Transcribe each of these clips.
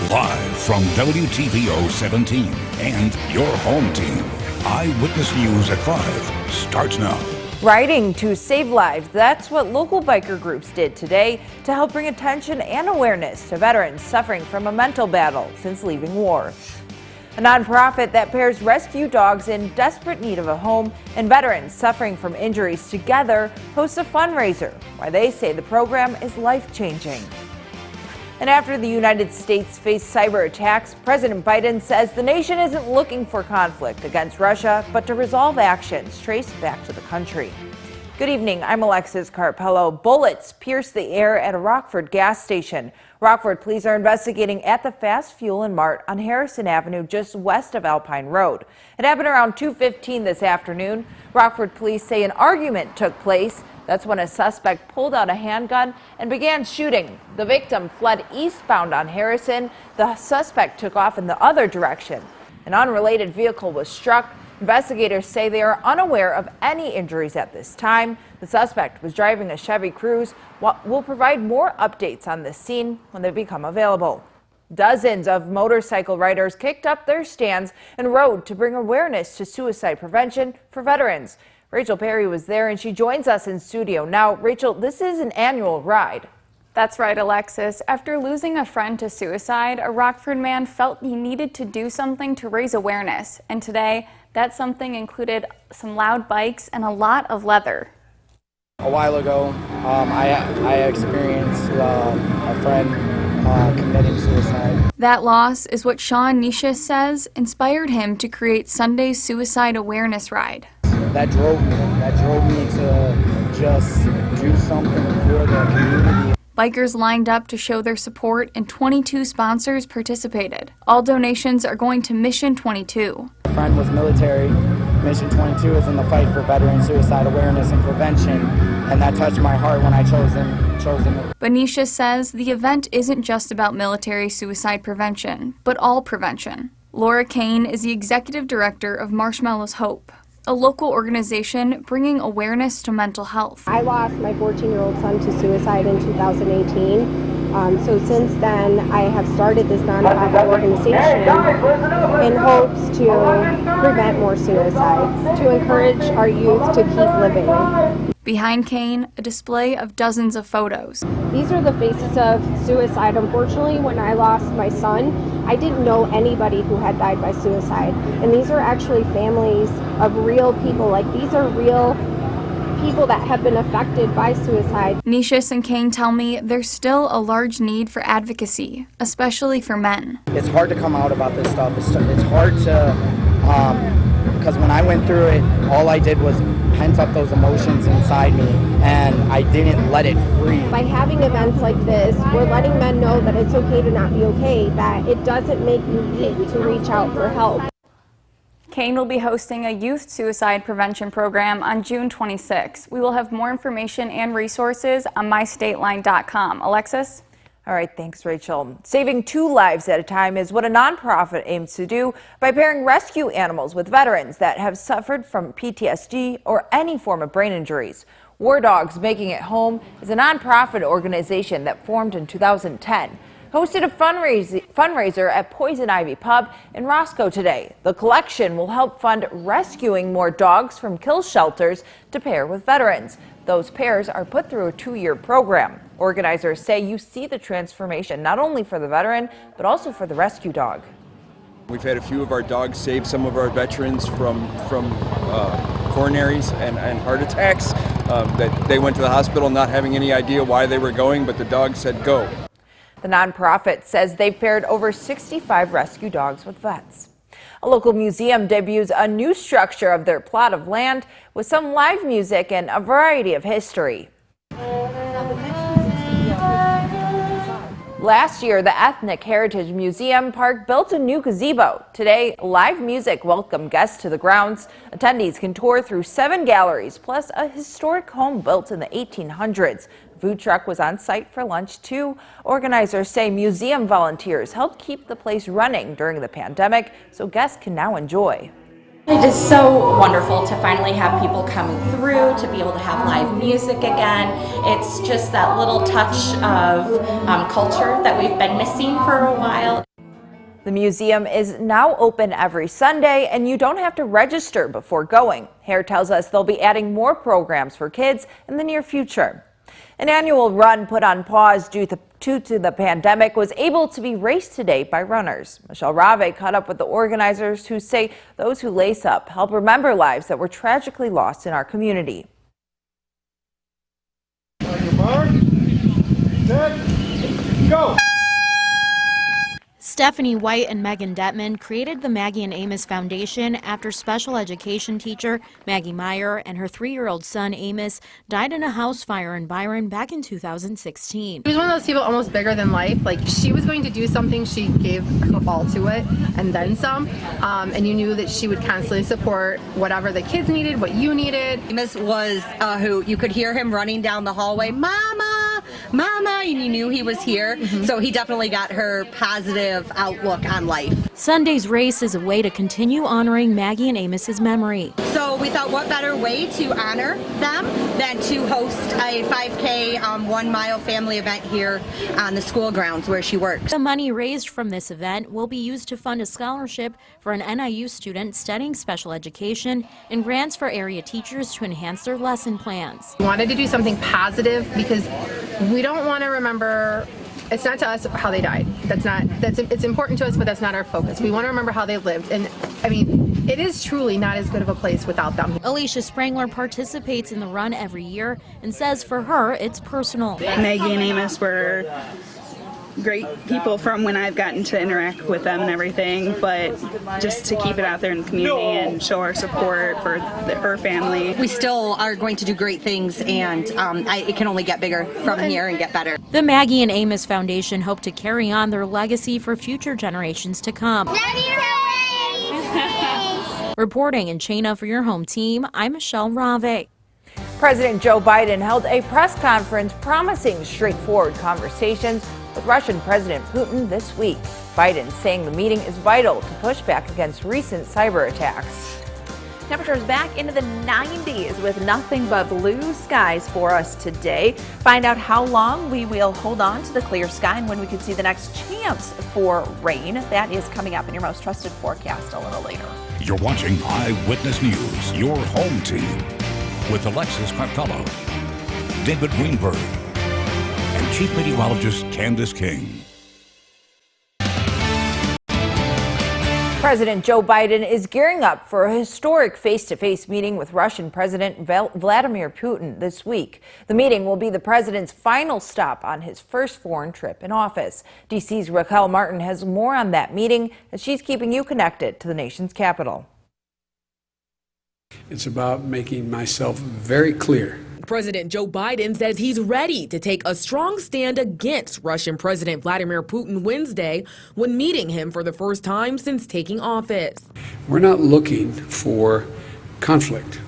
Live from WTVO 17 and your home team, Eyewitness News at 5 starts now. Riding to save lives, that's what local biker groups did today to help bring attention and awareness to veterans suffering from a mental battle since leaving war. A nonprofit that pairs rescue dogs in desperate need of a home and veterans suffering from injuries together hosts a fundraiser, why they say the program is life-changing. And after the United States faced cyber attacks, President Biden says the nation isn't looking for conflict against Russia, but to resolve actions traced back to the country. Good evening, I'm Alexis Carpello. Bullets pierced the air at a Rockford gas station. Rockford police are investigating at the Fast Fuel and Mart on Harrison Avenue just west of Alpine Road. It happened around 2:15 this afternoon. Rockford police say an argument took place. That's when a suspect pulled out a handgun and began shooting. The victim fled eastbound on Harrison. The suspect took off in the other direction. An unrelated vehicle was struck. Investigators say they are unaware of any injuries at this time. The suspect was driving a Chevy Cruze. We'll provide more updates on this scene when they become available. Dozens of motorcycle riders kicked up their stands and rode to bring awareness to suicide prevention for veterans. Rachel Perry was there and she joins us in studio now. Rachel, this is an annual ride. That's right, Alexis. After losing a friend to suicide, a Rockford man felt he needed to do something to raise awareness. And today, that something included some loud bikes and a lot of leather. A while ago, I experienced a friend committing suicide. That loss is what Sean Nisha says inspired him to create Sunday's Suicide Awareness Ride. That drove me to just do something for the community. Bikers lined up to show their support and 22 sponsors participated. All donations are going to Mission 22. My friend was military. Mission 22 is in the fight for veteran suicide awareness and prevention, and that touched my heart when I chose him. Banisha says the event isn't just about military suicide prevention, but all prevention. Laura Kane is the executive director of Marshmallow's Hope, a local organization bringing awareness to mental health. I lost my 14-year-old son to suicide in 2018. So since then, I have started this nonprofit organization in hopes to prevent more suicides, to encourage our youth to keep living. Behind Kane, a display of dozens of photos. These are the faces of suicide. Unfortunately, when I lost my son, I didn't know anybody who had died by suicide. And these are actually families of real people. Like, these are real people that have been affected by suicide. Nishis and Kane tell me there's still a large need for advocacy, especially for men. It's hard to come out about this stuff. It's hard to, because when I went through it, all I did was pent up those emotions inside me, and I didn't let it free. By having events like this, we're letting men know that it's okay to not be okay, that it doesn't make you weak to reach out for help. Kane will be hosting a youth suicide prevention program on June 26. We will have more information and resources on mystateline.com. Alexis? All right, thanks, Rachel. Saving 2 lives at a time is what a nonprofit aims to do by pairing rescue animals with veterans that have suffered from PTSD or any form of brain injuries. War Dogs Making It Home is a nonprofit organization that formed in 2010. Hosted a fundraiser at Poison Ivy Pub in Roscoe today. The collection will help fund rescuing more dogs from kill shelters to pair with veterans. Those pairs are put through a 2-year program. Organizers say you see the transformation not only for the veteran, but also for the rescue dog. We've had a few of our dogs save some of our veterans from coronaries and heart attacks. That they went to the hospital not having any idea why they were going, but the dog said go. The nonprofit says they've paired over 65 rescue dogs with vets. A local museum debuts a new structure of their plot of land with some live music and a variety of history. Last year, the Ethnic Heritage Museum Park built a new gazebo. Today, live music welcomed guests to the grounds. Attendees can tour through 7 galleries, plus a historic home built in the 1800s. A food truck was on site for lunch, too. Organizers say museum volunteers helped keep the place running during the pandemic, so guests can now enjoy. It is so wonderful to finally have people coming through, to be able to have live music again. It's just that little touch of culture that we've been missing for a while. The museum is now open every Sunday, and you don't have to register before going. Hare tells us they'll be adding more programs for kids in the near future. An annual run put on pause due to the pandemic was able to be raced today by runners. Michelle Rave caught up with the organizers, who say those who lace up help remember lives that were tragically lost in our community. Mark, set, go! Stephanie White and Megan Detman created the Maggie and Amos Foundation after special education teacher Maggie Meyer and her 3-year-old son Amos died in a house fire in Byron back in 2016. She was one of those people almost bigger than life. Like, she was going to do something, she gave her all to it and then some. And you knew that she would constantly support whatever the kids needed, what you needed. Amos was who you could hear him running down the hallway, Mama, Mama, and you knew he was here. So he definitely got her positive outlook on life. Sunday's race is a way to continue honoring Maggie and Amos's memory. So we thought, what better way to honor them than to host a 5K 1 mile family event here on the school grounds where she works. The money raised from this event will be used to fund a scholarship for an NIU student studying special education and grants for area teachers to enhance their lesson plans. We wanted to do something positive because we don't want to remember. It's not to us how they died. It's important to us, but that's not our focus. We want to remember how they lived. And I mean, it is truly not as good of a place without them. Alicia Sprangler participates in the run every year and says for her, it's personal. Maggie and Amos were great people from when I've gotten to interact with them and everything, but just to keep it out there in the community and show our support for her family. We still are going to do great things, and it can only get bigger from here and get better. The Maggie and Amos Foundation hope to carry on their legacy for future generations to come. Reporting in Chena for your home team, I'm Michelle Rave. President Joe Biden held a press conference promising straightforward conversations with Russian President Putin this week. Biden saying the meeting is vital to push back against recent cyber attacks. Temperatures back into the 90s with nothing but blue skies for us today. Find out how long we will hold on to the clear sky and when we could see the next chance for rain. That is coming up in your most trusted forecast a little later. You're watching Eyewitness News, your home team, with Alexis Carpello, David Greenberg, and Chief Meteorologist Candace King. President Joe Biden is gearing up for a historic face-to-face meeting with Russian President Vladimir Putin this week. The meeting will be the president's final stop on his first foreign trip in office. DC's Raquel Martin has more on that meeting as she's keeping you connected to the nation's capital. It's about making myself very clear. President Joe Biden says he's ready to take a strong stand against Russian President Vladimir Putin Wednesday when meeting him for the first time since taking office. We're not looking for conflict.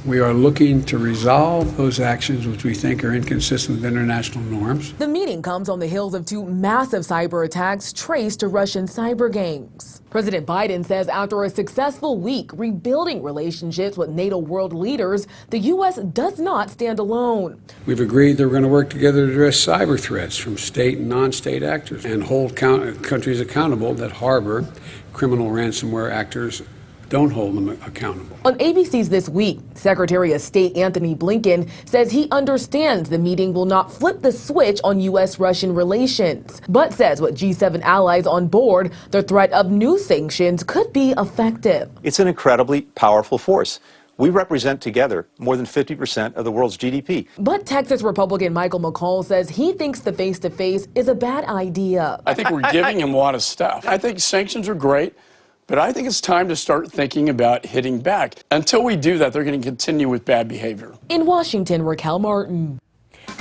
We are looking to resolve those actions which we think are inconsistent with international norms. The meeting comes on the heels of 2 massive cyber attacks traced to Russian cyber gangs. President Biden says after a successful week rebuilding relationships with NATO world leaders, the U.S. does not stand alone. We've agreed that we're going to work together to address cyber threats from state and non-state actors and hold countries accountable that harbor criminal ransomware actors. Don't hold them accountable. On ABC's This Week, Secretary of State Anthony Blinken says he understands the meeting will not flip the switch on U.S.-Russian relations, but says with G7 allies on board, the threat of new sanctions could be effective. It's an incredibly powerful force. We represent together more than 50% of the world's GDP. But Texas Republican Michael McCall says he thinks the face-to-face is a bad idea. I think we're giving him a lot of stuff. I think sanctions are great. But I think it's time to start thinking about hitting back. Until we do that, they're going to continue with bad behavior. In Washington, Raquel Martin.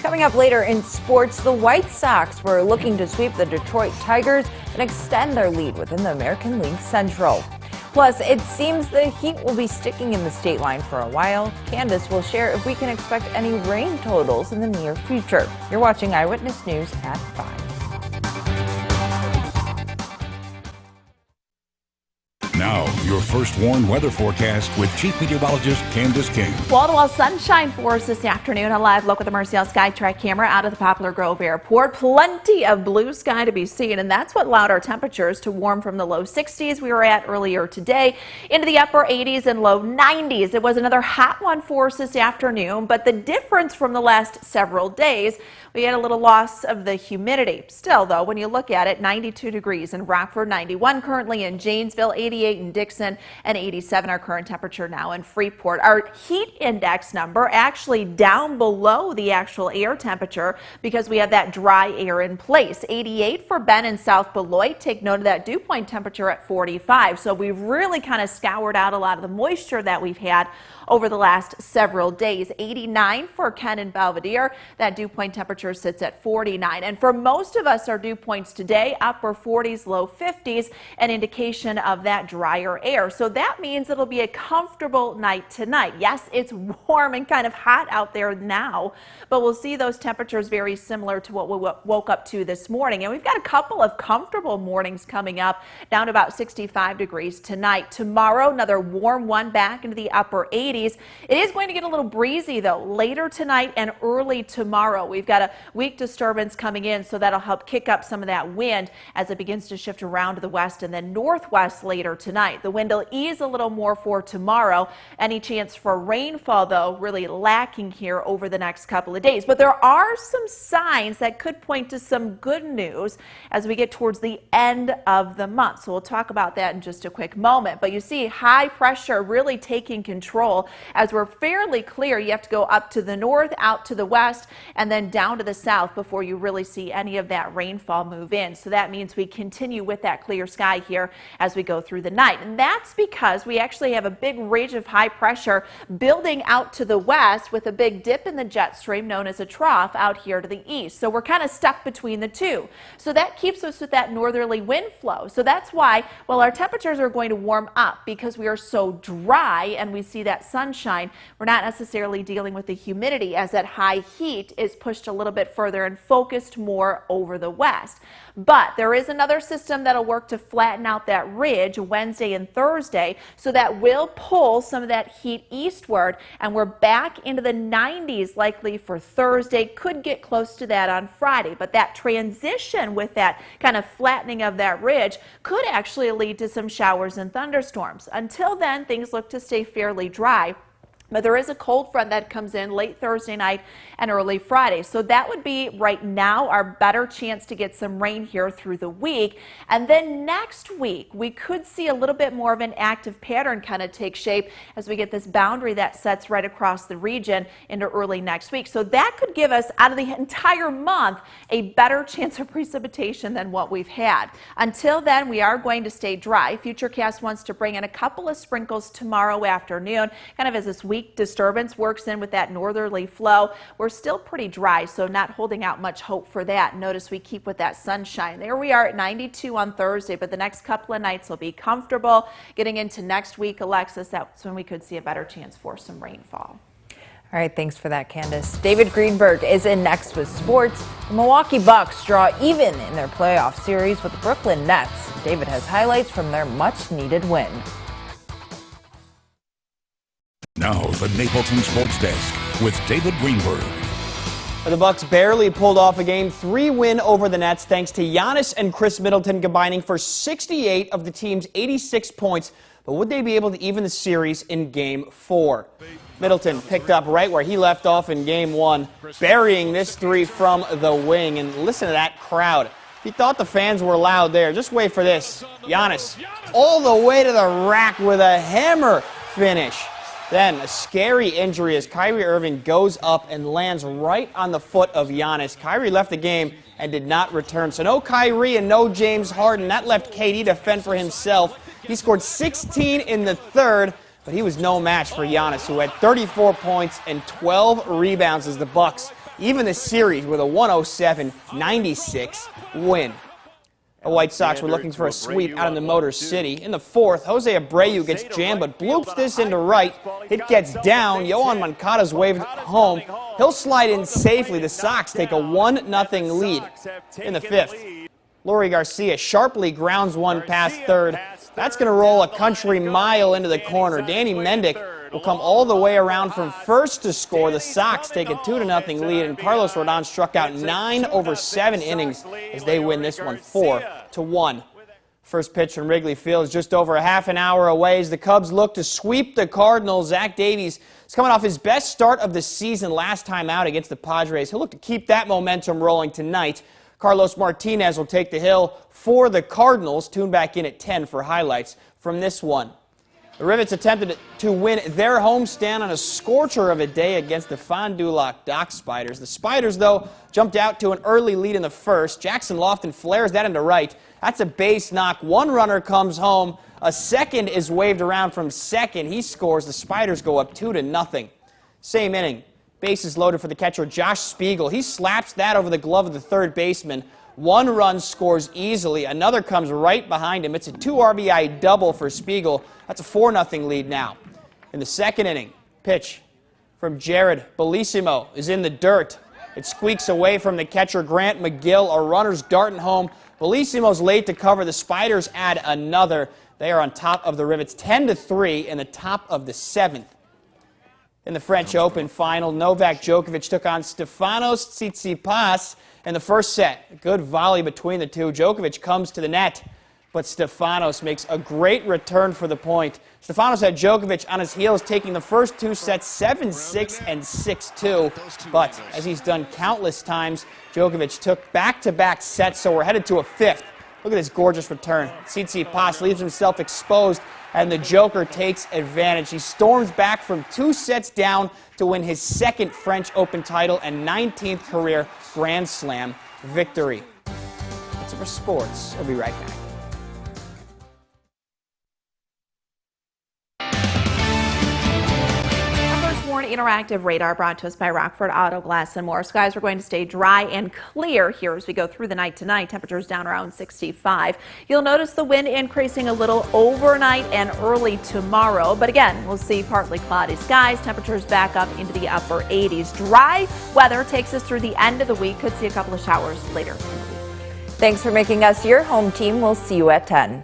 Coming up later in sports, the White Sox were looking to sweep the Detroit Tigers and extend their lead within the American League Central. Plus, it seems the heat will be sticking in the state line for a while. Candace will share if we can expect any rain totals in the near future. You're watching Eyewitness News at 5. Now, your your first warm weather forecast with Chief Meteorologist Candace King. Wall-to-wall sunshine for us this afternoon. A live look at the Marcial Skytrack camera out of the Poplar Grove Airport. Plenty of blue sky to be seen, and that's what allowed our temperatures to warm from the low 60s we were at earlier today into the upper 80s and low 90s. It was another hot one for us this afternoon, but the difference from the last several days, we had a little loss of the humidity. Still, though, when you look at it, 92 degrees in Rockford, 91 currently in Janesville, 88 in Dixon, and 87 our current temperature now in Freeport. Our heat index number actually down below the actual air temperature because we have that dry air in place. 88 for Ben and South Beloit. Take note of that dew point temperature at 45. So we've really kind of scoured out a lot of the moisture that we've had over the last several days. 89 for Ken and Belvedere. That dew point temperature sits at 49. And for most of us, our dew points today, upper 40s, low 50s, an indication of that drier air. So that means it'll be a comfortable night tonight. Yes, it's warm and kind of hot out there now, but we'll see those temperatures very similar to what we woke up to this morning. And we've got a couple of comfortable mornings coming up, down to about 65 degrees tonight. Tomorrow, another warm one back into the upper 80s. It is going to get a little breezy, though, later tonight and early tomorrow. We've got a weak disturbance coming in, so that'll help kick up some of that wind as it begins to shift around to the west and then northwest later tonight. The wind will ease a little more for tomorrow. Any chance for rainfall, though, really lacking here over the next couple of days. But there are some signs that could point to some good news as we get towards the end of the month. So we'll talk about that in just a quick moment. But you see high pressure really taking control. As we're fairly clear, you have to go up to the north, out to the west, and then down to the south before you really see any of that rainfall move in. So that means we continue with that clear sky here as we go through the night. And that's because we actually have a big ridge of high pressure building out to the west with a big dip in the jet stream known as a trough out here to the east. So we're kind of stuck between the two. So that keeps us with that northerly wind flow. So that's why, well, our temperatures are going to warm up because we are so dry and we see that sunshine. We're not necessarily dealing with the humidity as that high heat is pushed a little bit further and focused more over the west. But there is another system that'll work to flatten out that ridge Wednesday and Thursday, so that will pull some of that heat eastward, and we're back into the 90s likely for Thursday. Could get close to that on Friday, but that transition with that kind of flattening of that ridge could actually lead to some showers and thunderstorms. Until then, things look to stay fairly dry. But there is a cold front that comes in late Thursday night and early Friday. So that would be right now our better chance to get some rain here through the week. And then next week, we could see a little bit more of an active pattern kind of take shape as we get this boundary that sets right across the region into early next week. So that could give us, out of the entire month, a better chance of precipitation than what we've had. Until then, we are going to stay dry. Futurecast wants to bring in a couple of sprinkles tomorrow afternoon, kind of as this weak disturbance works in with that northerly flow. We're still pretty dry, so not holding out much hope for that. Notice we keep with that sunshine. There we are at 92 on Thursday, but the next couple of nights will be comfortable. Getting into next week, Alexis, that's when we could see a better chance for some rainfall. All right, thanks for that, Candace. David Greenberg is in next with sports. The Milwaukee Bucks draw even in their playoff series with the Brooklyn Nets. David has highlights from their much-needed win. Now, the Napleton Sports Desk with David Greenberg. The Bucks barely pulled off a Game 3 win over the Nets thanks to Giannis and Chris Middleton combining for 68 of the team's 86 points. But would they be able to even the series in Game 4? Middleton picked up right where he left off in Game 1, burying this three from the wing. And listen to that crowd. If you thought the fans were loud there, just wait for this. Giannis all the way to the rack with a hammer finish. Then a scary injury as Kyrie Irving goes up and lands right on the foot of Giannis. Kyrie left the game and did not return. So no Kyrie and no James Harden. That left KD to fend for himself. He scored 16 in the third, but he was no match for Giannis, who had 34 points and 12 rebounds as the Bucks even the series with a 107-96 win. The White Sox were looking for a sweep out in the Motor City. In the fourth, Jose Abreu gets jammed, but bloops this into right. It gets down. Yohan Moncada's waved home. He'll slide in safely. The Sox take a 1-0 lead in the fifth. Lori Garcia sharply grounds one past third. That's going to roll a country mile into the corner. Danny Mendick will come all the way around from first to score. The Sox take a 2-0 lead, and Carlos Rodon struck out 9 over 7 innings as they win this one 4-1. First pitch from Wrigley Field is just over a half an hour away as the Cubs look to sweep the Cardinals. Zach Davies is coming off his best start of the season last time out against the Padres. He'll look to keep that momentum rolling tonight. Carlos Martinez will take the hill for the Cardinals. Tune back in at 10 for highlights from this one. The Rivets attempted to win their homestand on a scorcher of a day against the Fond du Lac Dock Spiders. The Spiders, though, jumped out to an early lead in the first. Jackson Lofton flares that into right. That's a base knock. One runner comes home. A second is waved around from second. He scores. The Spiders go up 2-0. Same inning. Bases loaded for the catcher, Josh Spiegel. He slaps that over the glove of the third baseman. One run scores easily. Another comes right behind him. It's a 2 RBI double for Spiegel. That's a 4-0 lead now. In the second inning, pitch from Jared Bellissimo is in the dirt. It squeaks away from the catcher, Grant McGill. A runner's darting home. Bellissimo's late to cover. The Spiders add another. They are on top of the Rivets 10-3 in the top of the 7th. In the French Open final, Novak Djokovic took on Stefanos Tsitsipas in the first set. A good volley between the two. Djokovic comes to the net, but Stefanos makes a great return for the point. Stefanos had Djokovic on his heels, taking the first 2 sets 7-6 and 6-2. But as he's done countless times, Djokovic took back-to-back sets, so we're headed to a 5th. Look at this gorgeous return. Tsitsipas leaves himself exposed, and the Joker takes advantage. He storms back from 2 sets down to win his 2nd French Open title and 19th career Grand Slam victory. That's it for sports. We'll be right back. Interactive radar brought to us by Rockford Auto Glass and More. Skies are going to stay dry and clear here as we go through the night tonight. Temperatures down around 65. You'll notice the wind increasing a little overnight and early tomorrow. But again, we'll see partly cloudy skies. Temperatures back up into the upper 80s. Dry weather takes us through the end of the week. Could see a couple of showers later in the week. Thanks for making us your home team. We'll see you at 10.